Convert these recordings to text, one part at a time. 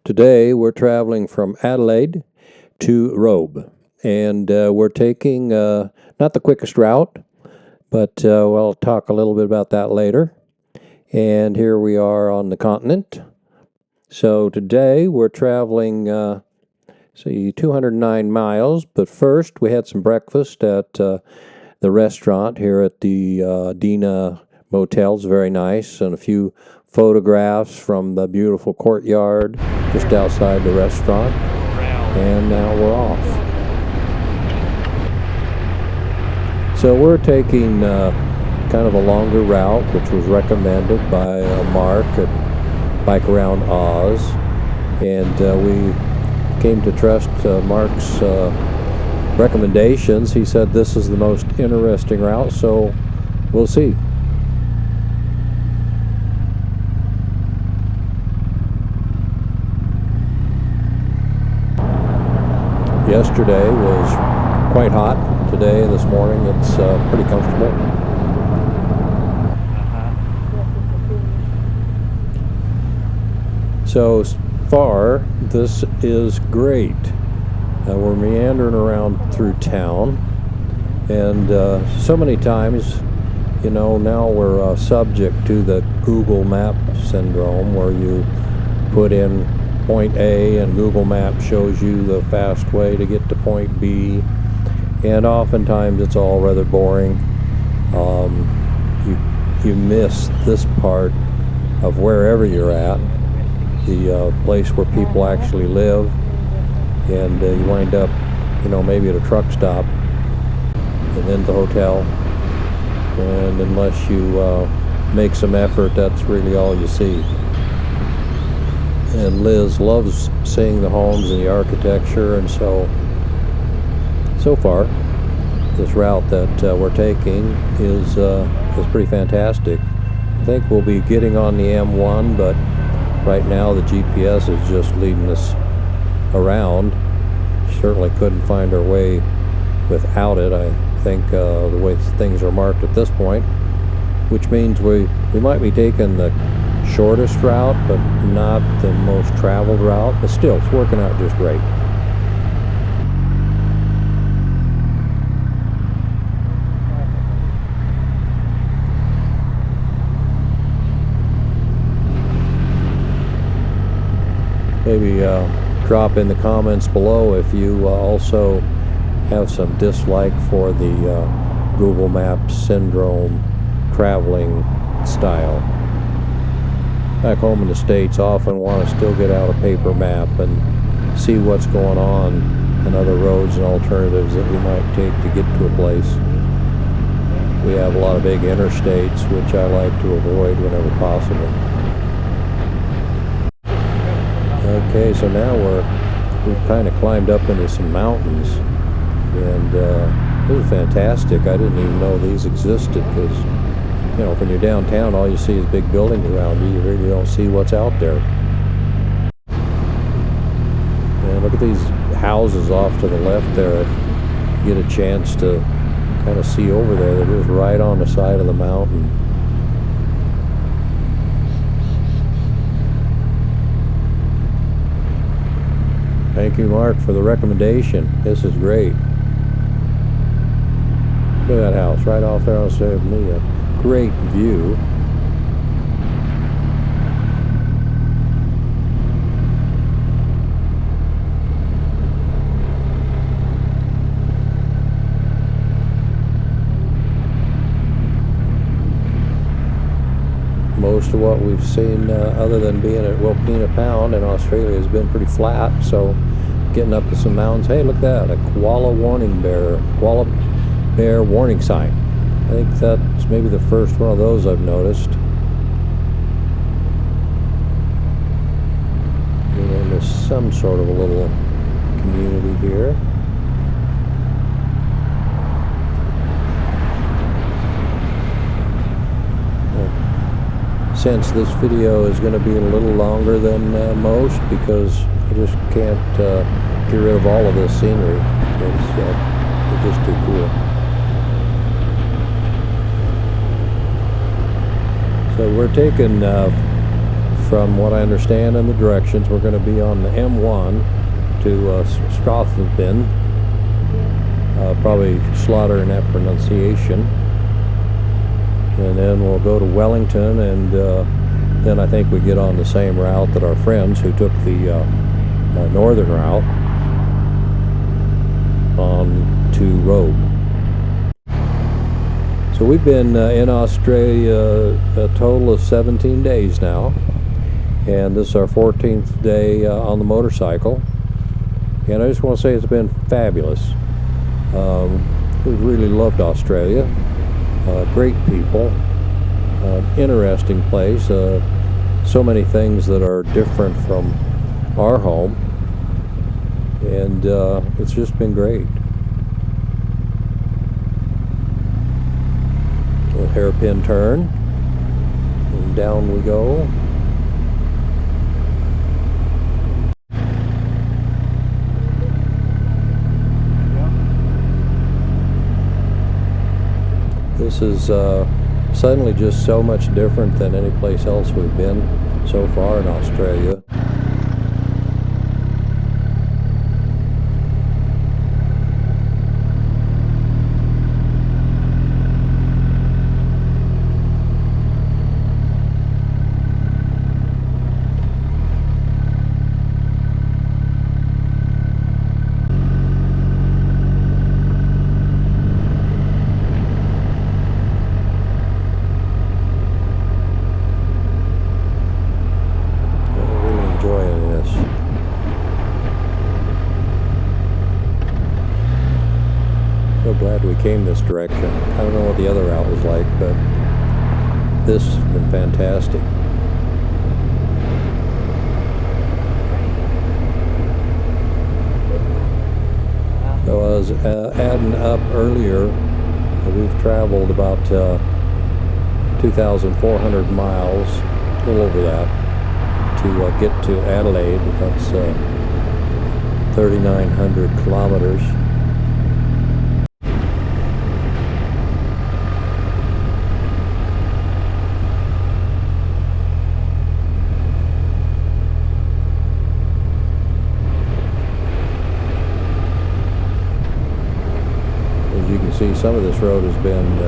Today we're traveling from Adelaide to Robe, and we're taking not the quickest route, but we'll talk a little bit about that later. And here we are on the continent. So today we're traveling, 209 miles, but first we had some breakfast at the restaurant here at the Dina Motel. It's very nice, and a few photographs from the beautiful courtyard just outside the restaurant, and now we're off. So we're taking kind of a longer route, which was recommended by Mark at Bike Around Oz, and we came to trust Mark's recommendations. He said this is the most interesting route, so we'll see. Yesterday was quite hot. Today, this morning, it's pretty comfortable. So far, this is great. We're meandering around through town, and so many times, now we're subject to the Google Map syndrome, where you put in point A and Google Maps shows you the fast way to get to point B, and oftentimes it's all rather boring. You miss this part of wherever you're at, the place where people actually live, and you wind up maybe at a truck stop and then the hotel, and unless you make some effort, that's really all you see. And Liz loves seeing the homes and the architecture, and so far this route that we're taking is pretty fantastic. I think we'll be getting on the M1, but right now the GPS is just leading us around. Certainly couldn't find our way without it. I think the way things are marked at this point, which means we might be taking the shortest route, but not the most traveled route, but still it's working out just great. Maybe drop in the comments below if you also have some dislike for the Google Maps syndrome traveling style. Back home in the States, often want to still get out a paper map and see what's going on and other roads and alternatives that we might take to get to a place. We have a lot of big interstates, which I like to avoid whenever possible. Okay, so now we've kind of climbed up into some mountains, and this is fantastic. I didn't even know these existed, because when you're downtown, all you see is big buildings around you. You really don't see what's out there. And look at these houses off to the left there. If you get a chance to kind of see over there, they're just right on the side of the mountain. Thank you, Mark, for the recommendation. This is great. Look at that house right off there on the side of me. A great view. Most of what we've seen, other than being at Wilpena Pound in Australia, has been pretty flat. So getting up to some mountains. Hey, look at that, a koala bear warning sign. I think that's maybe the first one of those I've noticed. And there's some sort of a little community here. Since this video is going to be a little longer than most, because I just can't get rid of all of this scenery. It's just too cool. So we're taking from what I understand in the directions, we're going to be on the M1 to Strathspin. Probably slaughtering that pronunciation. And then we'll go to Wellington, and then I think we get on the same route that our friends who took the northern route on to Robe. So we've been in Australia a total of 17 days now, and this is our 14th day on the motorcycle. And I just want to say it's been fabulous. We've really loved Australia. Great people, interesting place, so many things that are different from our home, and it's just been great. Little hairpin turn, and down we go. This is suddenly just so much different than any place else we've been so far in Australia. So glad we came this direction. I don't know what the other route was like, but this has been fantastic. So I was adding up earlier, we've traveled about 2,400 miles, a little over that, to get to Adelaide. That's 3,900 kilometers. You can see some of this road has been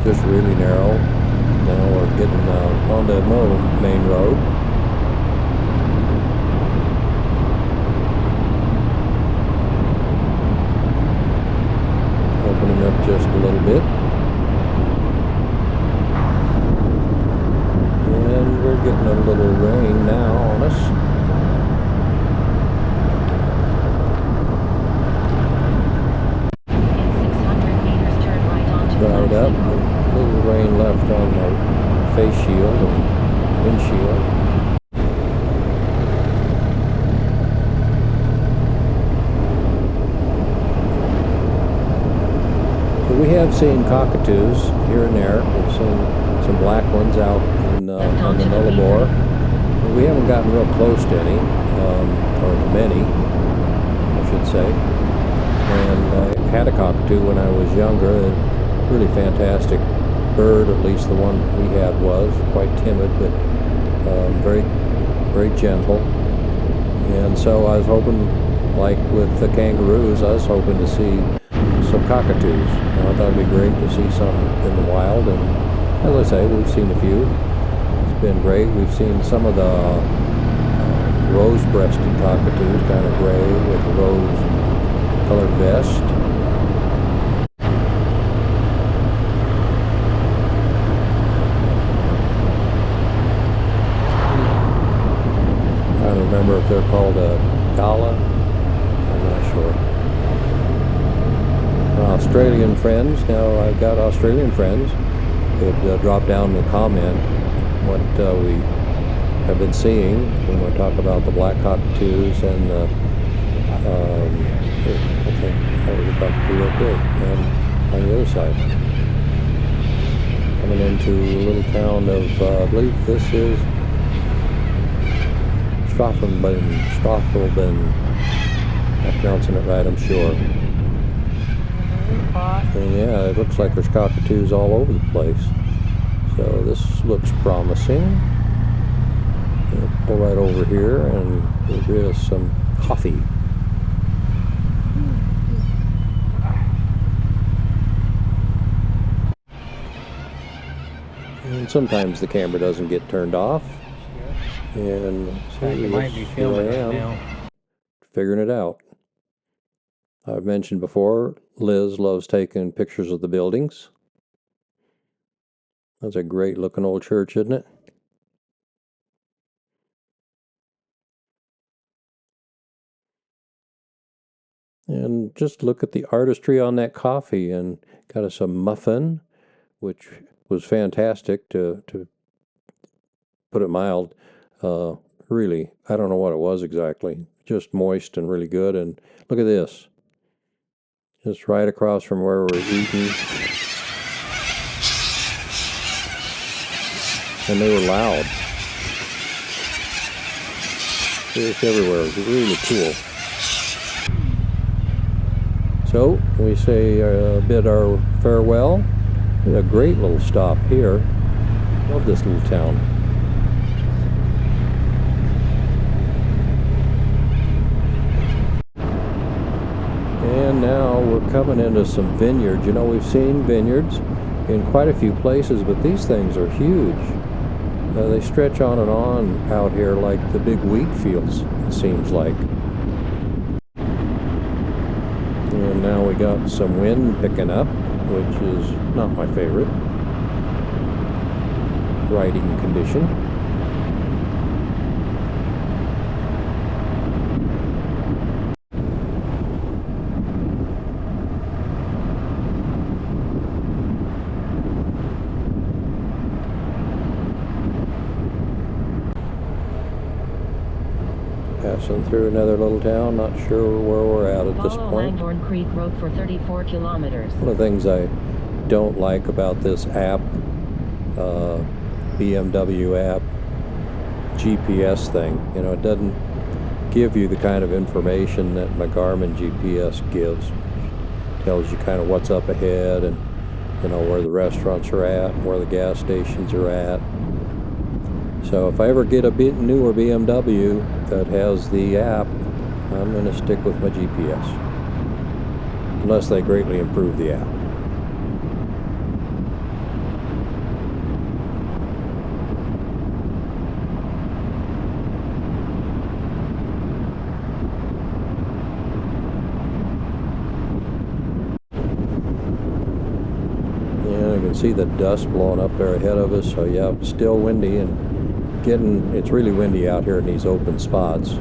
just really narrow. Now we're getting on the main road. Opening up just a little bit. And we're getting a little rain now on us. Dried up, a little rain left on the face shield and windshield. So we have seen cockatoos here and there. We've seen some black ones out in, on the Nullarbor. But we haven't gotten real close to any, or to many, I should say. And I had a cockatoo when I was younger. Really fantastic bird, at least the one we had was quite timid, but very, very gentle. And so I was hoping, like with the kangaroos, I was hoping to see some cockatoos. And I thought it'd be great to see some in the wild. And as I say, we've seen a few. It's been great. We've seen some of the rose-breasted cockatoos, kind of gray with a rose-colored vest. I don't remember if they're called a gala. I'm not sure. Australian friends. Now I've got Australian friends that drop down and comment what we have been seeing when we talk about the black cockatoos and I think that was a cockatoo right there, and on the other side. Coming into a little town of, I believe this is Strathspin. I'm pronouncing it right, I'm sure. And yeah, it looks like there's cockatoos all over the place. So this looks promising. We'll pull right over here and we'll get us some coffee. And sometimes the camera doesn't get turned off. And so you might be filming right now. Figuring it out. I've mentioned before, Liz loves taking pictures of the buildings. That's a great looking old church, isn't it? And just look at the artistry on that coffee, and got us a muffin, which was fantastic to put it mild. Really, I don't know what it was exactly. Just moist and really good. And look at this. Just right across from where we're eating. And they were loud. Just everywhere. It was really cool. So we say bid our farewell. It's a great little stop here. Love this little town. And now we're coming into some vineyards. You know, we've seen vineyards in quite a few places, but these things are huge. They stretch on and on out here like the big wheat fields, it seems like. And now we got some wind picking up, which is not my favorite riding condition. Passing through another little town, not sure where we're at this point. Langhorne Creek Road for 34 kilometers. One of the things I don't like about this app, BMW app, GPS thing, you know, it doesn't give you the kind of information that my Garmin GPS gives. It tells you kind of what's up ahead and, you know, where the restaurants are at, where the gas stations are at. So if I ever get a bit newer BMW that has the app, I'm going to stick with my GPS. Unless they greatly improve the app. Yeah, I can see the dust blowing up there ahead of us. So yeah, still windy and it's really windy out here in these open spots,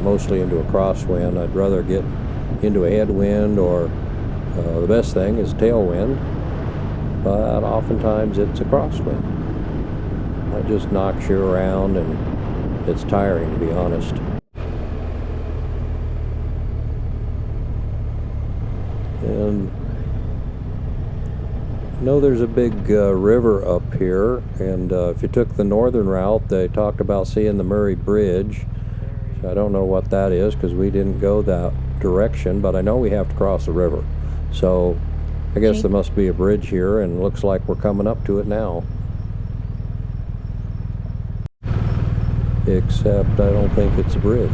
mostly into a crosswind. I'd rather get into a headwind, or the best thing is tailwind, but oftentimes it's a crosswind. It just knocks you around and it's tiring, to be honest. And I know there's a big river up here, and if you took the northern route, they talked about seeing the Murray Bridge. So I don't know what that is because we didn't go that direction, but I know we have to cross the river. So I guess there must be a bridge here, and it looks like we're coming up to it now. Except I don't think it's a bridge.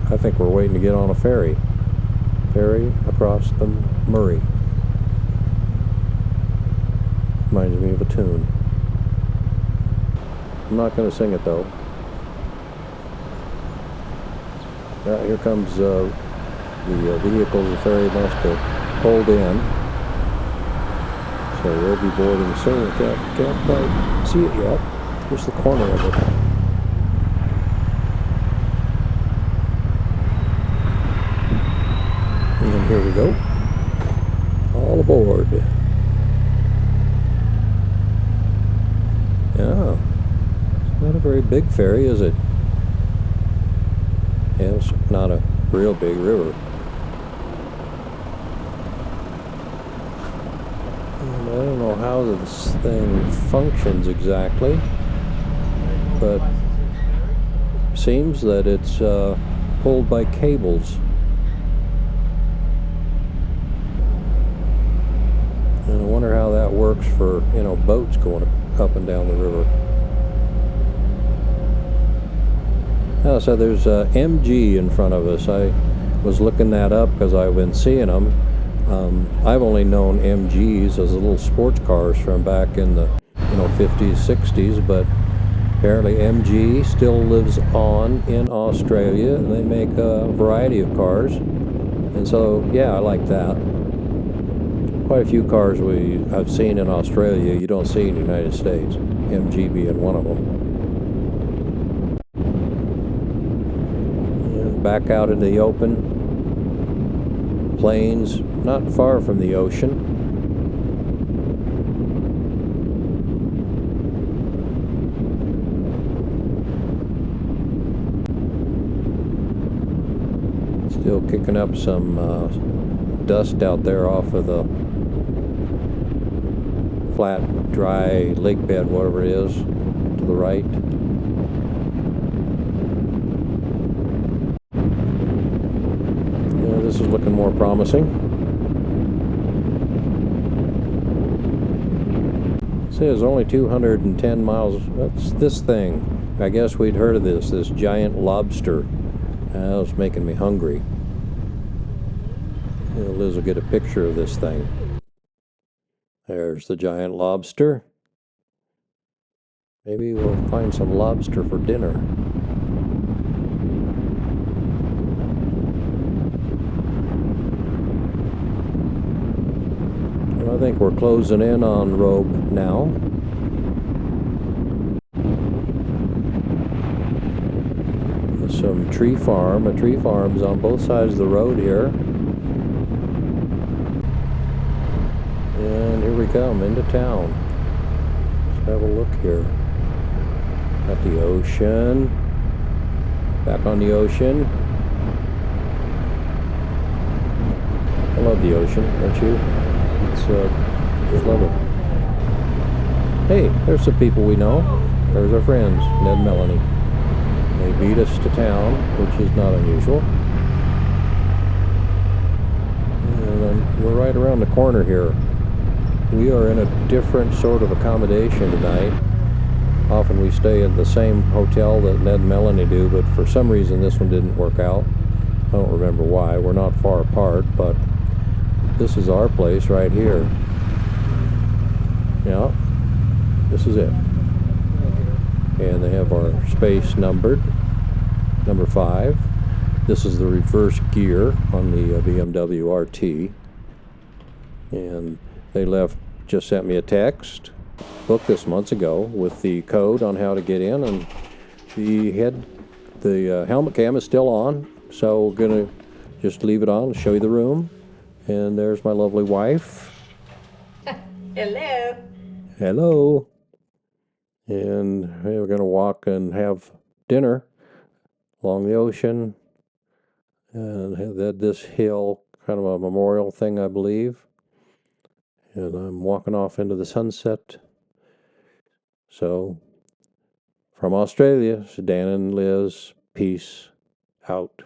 I think we're waiting to get on a ferry. Ferry across the Murray. Reminds me of a tune. I'm not going to sing it though. Here comes the vehicles the ferry must have pulled in. So we'll be boarding soon. Can't quite see it yet. Here's the corner of it. And then here we go. All aboard. Yeah, it's not a very big ferry, is it? Yeah, it's not a real big river. And I don't know how this thing functions exactly, but seems that it's pulled by cables. And I wonder how that works for, you know, boats going up and down the river. Oh, so there's MG in front of us. I was looking that up because I've been seeing them. I've only known MGs as little sports cars from back in the 50s, 60s, but apparently MG still lives on in Australia, and they make a variety of cars. And so, yeah, I like that. Quite a few cars I've seen in Australia you don't see in the United States, MG being one of them. And back out in the open, plains not far from the ocean. Still kicking up some dust out there off of the flat, dry lake bed, whatever it is, to the right. Yeah, this is looking more promising. It says only 210 miles. That's this thing. I guess we'd heard of this giant lobster. That was making me hungry. Liz will get a picture of this thing. There's the giant lobster. Maybe we'll find some lobster for dinner. Well, I think we're closing in on Robe now. There's some tree farm. A tree farm's on both sides of the road here. And here we come into town. Let's have a look here. At the ocean. Back on the ocean. I love the ocean, don't you? Just love it. Hey, there's some people we know. There's our friends, Ned and Melanie. They beat us to town, which is not unusual. And we're right around the corner here. We are in a different sort of accommodation tonight. Often we stay in the same hotel that Ned and Melanie do, but for some reason this one didn't work out. I don't remember why. We're not far apart, but this is our place right here. Yeah, this is it. And they have our space numbered, number 5. This is the reverse gear on the BMW RT. And they just sent me a text, booked this months ago, with the code on how to get in, and the helmet cam is still on, so we're gonna just leave it on, show you the room. And there's my lovely wife. Hello. Hello. And we're gonna walk and have dinner along the ocean, and have this hill, kind of a memorial thing, I believe. And I'm walking off into the sunset. So, from Australia, Dan and Liz, peace out.